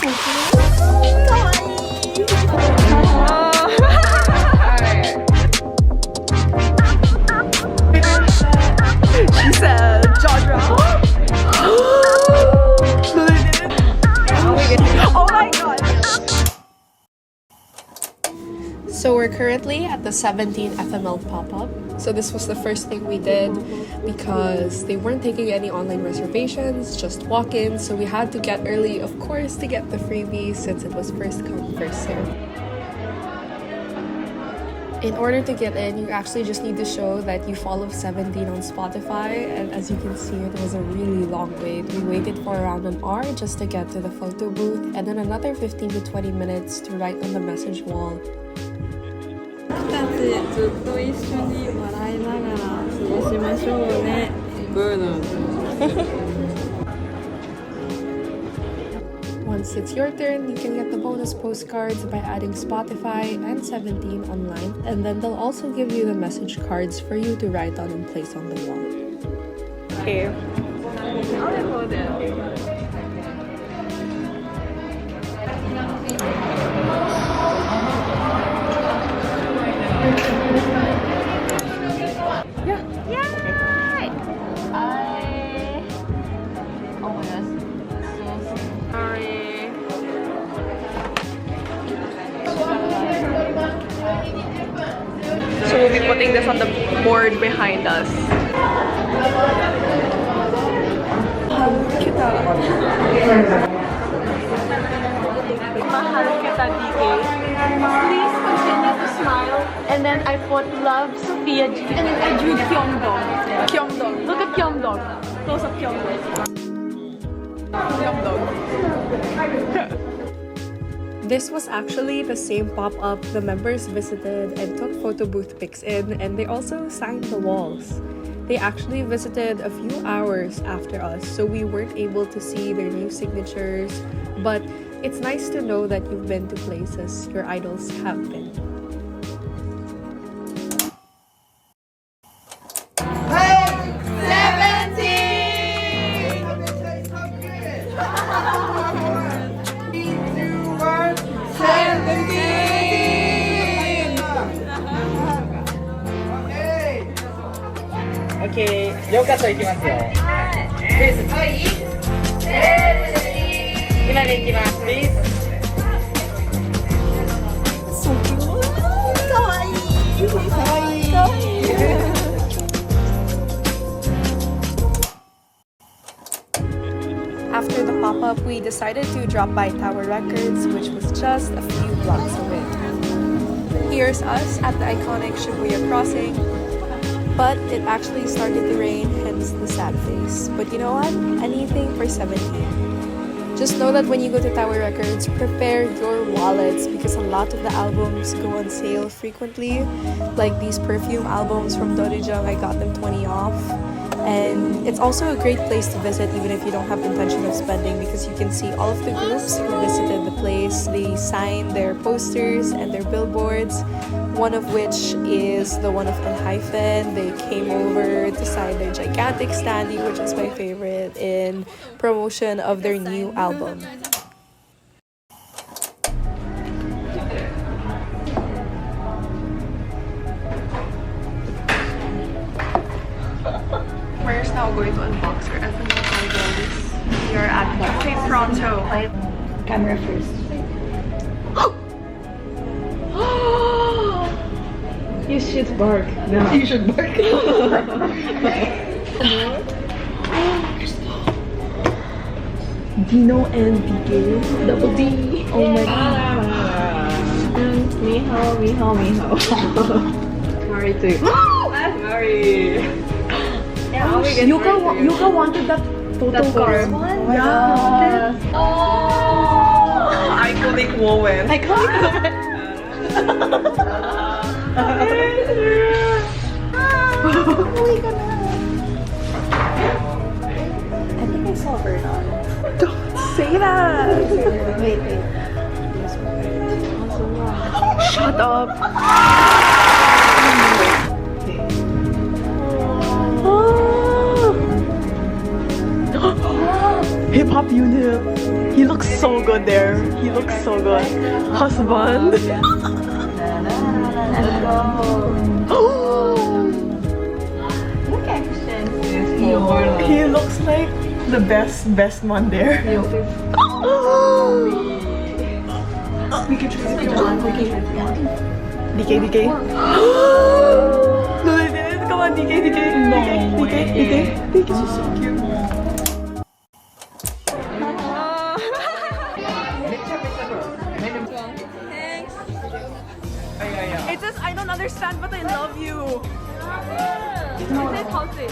She said, jaw drop. Oh my god. So we're currently at the 17th FML Pop-Up. So this was the first thing we did because they weren't taking any online reservations, just walk-ins. So we had to get early, of course, to get the freebies since it was first come, first serve. In order to get in, you actually just need to show that you follow 17 on Spotify, and as you can see, it was a really long wait. We waited for around an hour just to get to the photo booth, and then another 15 to 20 minutes to write on the message wall. Once it's your turn, you can get the bonus postcards by adding Spotify and 17 online, and then they'll also give you the message cards for you to write on and place on the wall. Okay. So we'll be putting this on the board behind us. Mahal kita, DK. Please continue to smile. And then I put love Sophia G. And then I drew Kyongdong. Kyongdong. Look at Kyongdong. Close up Kyongdong. Kyongdong. This was actually the same pop-up the members visited and took photo booth pics in, and they also signed the walls. They actually visited a few hours after us, so we weren't able to see their new signatures, but it's nice to know that you've been to places your idols have been. Okay, よかったらいきますよ。今でいきます。Please. So cute. Kawaii. Kawaii. After the pop-up, we decided to drop by Tower Records, which was just a few blocks away. Here's us at the iconic Shibuya crossing. But it actually started to rain, hence the sad face. But you know what? Anything for 17. Just know that when you go to Tower Records, prepare your wallets because a lot of the albums go on sale frequently. Like these perfume albums from Dorijang, I got them 20 off. And it's also a great place to visit even if you don't have intention of spending because you can see all of the groups who visited the place. They signed their posters and their billboards, one of which is the one of ENHYPEN. They came over to sign their gigantic standee, which is my favorite, in promotion of their new album. We're now going to unbox our FML albums. We are at Cafe Pronto. Camera first. You should bark. No. You should bark. Dino and DK. Double D. Oh my god. Miho, Miho, Miho. Mari too. Mari. Yuka wanted that photo card one. Yeah. Oh, iconic moment. Iconic moment. I think I saw her now. Don't say that. Wait. Shut up. Hip hop unit. He looks so so good there. He looks so good. Husband. Look at Shen's He looks like the best man there. We can try it. DK. No, they didn't. Come on, DK. DK is so cute. Thanks. It says I don't understand, but I love you. It says healthy.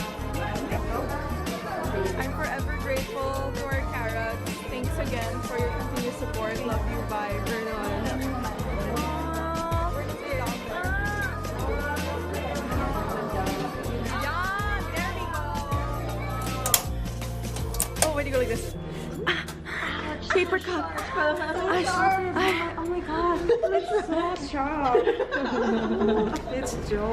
I'm forever grateful to our Carat. Thanks again for your continued support. Love you, bye, Vernon. Yeah, there we go. Oh, where do you go like this? Paper cup. Oh my god. It's so strong. It's Joe.